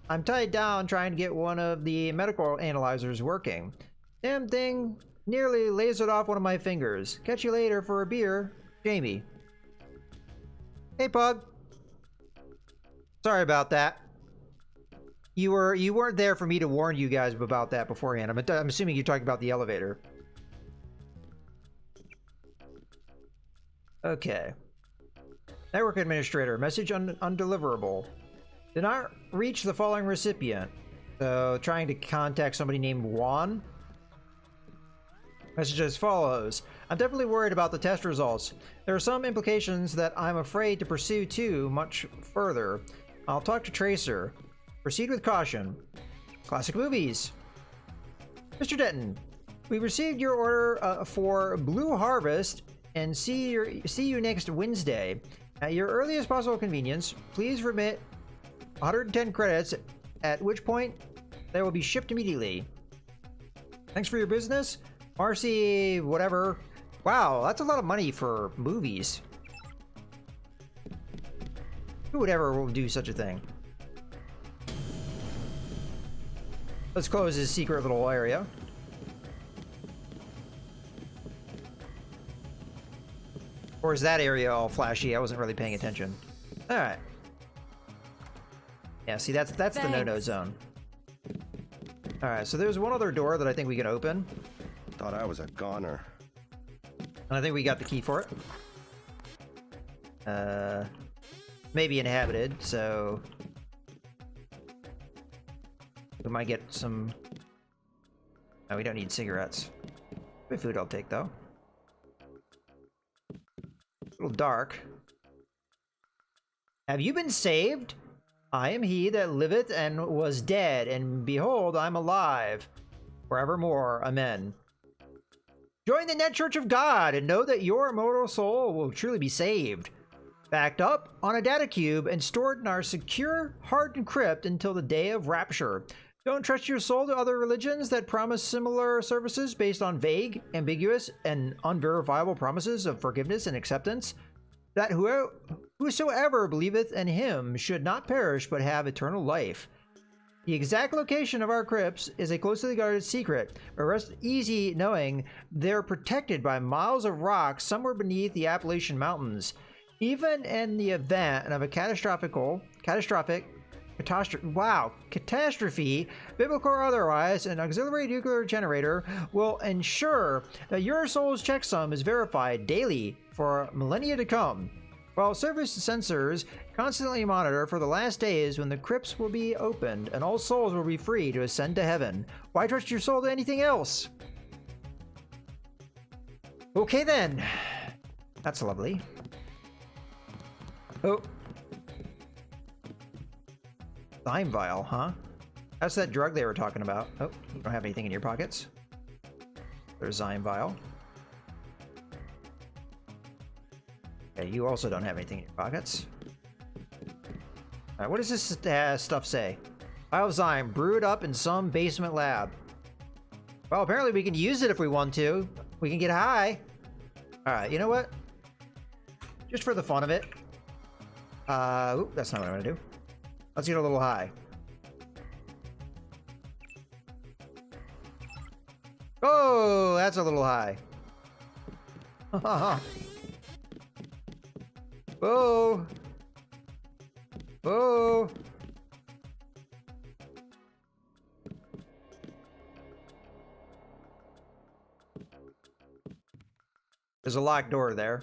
I'm tied down trying to get one of the medical analyzers working. Damn thing nearly lasered off one of my fingers. Catch you later for a beer, Jamie. Hey Pug. Sorry about that. You weren't there for me to warn you guys about that beforehand. I'm assuming you're talking about the elevator. Okay. Network administrator, message undeliverable. Did not reach the following recipient. So trying to contact somebody named Juan. Message as follows. I'm definitely worried about the test results. There are some implications that I'm afraid to pursue too much further. I'll talk to Tracer. Proceed with caution. Classic movies. Mr. Denton, we received your order for Blue Harvest and see you next Wednesday. At your earliest possible convenience, please remit 110 credits, at which point they will be shipped immediately. Thanks for your business. Marcy, whatever. Wow, that's a lot of money for movies. Who would ever do such a thing? Let's close this secret little area. Or is that area all flashy? I wasn't really paying attention. Alright. Yeah, see, that's the no-no zone. Alright, so there's one other door that I think we can open. Thought I was a goner. And I think we got the key for it. Maybe inhabited, so we might get some. No, we don't need cigarettes. Food I'll take though. A little dark. Have you been saved? I am he that liveth and was dead, and behold, I'm alive forevermore. Amen. Join the Net Church of God and know that your immortal soul will truly be saved. Backed up on a data cube and stored in our secure, hardened crypt until the day of rapture. Don't trust your soul to other religions that promise similar services based on vague, ambiguous, and unverifiable promises of forgiveness and acceptance. That whosoever believeth in him should not perish but have eternal life. The exact location of our crypts is a closely guarded secret, but rest easy knowing they're protected by miles of rock somewhere beneath the Appalachian Mountains. Even in the event of a catastrophe, biblical or otherwise, an auxiliary nuclear generator will ensure that your soul's checksum is verified daily for millennia to come, while service sensors constantly monitor for the last days when the crypts will be opened and all souls will be free to ascend to heaven. Why trust your soul to anything else? Okay then. That's lovely. Oh. Lime vial, huh? That's that drug they were talking about. Oh, you don't have anything in your pockets? There's Zyme vial. Okay, you also don't have anything in your pockets. Alright, what does this stuff say? Vial of Zyme, brewed up in some basement lab. Well, apparently we can use it if we want to. We can get high. Alright, you know what? Just for the fun of it, Oop, that's not what I'm gonna do. Let's get a little high. Oh, that's a little high. Oh. Oh. There's a locked door there.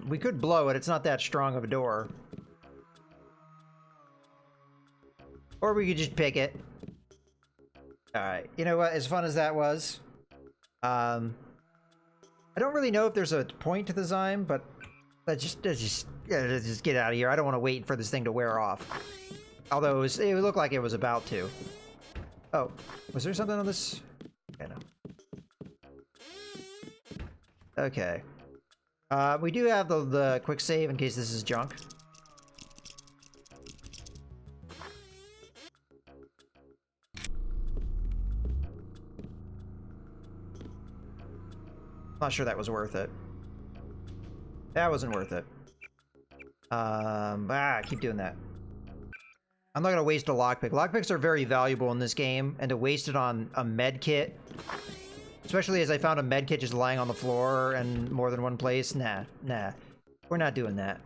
We could blow it. It's not that strong of a door. Or we could just pick it. Alright. You know what? As fun as that was, I don't really know if there's a point to the Zyme, but let's just get out of here. I don't want to wait for this thing to wear off. Although it looked like it was about to. Oh, was there something on this? Okay, no. Okay. We do have the quick save in case this is junk. Not sure that was worth it. That wasn't worth it. Keep doing that. I'm not gonna waste a lockpick. Lockpicks are very valuable in this game, and to waste it on a med kit, especially as I found a med kit just lying on the floor and more than one place, nah. We're not doing that.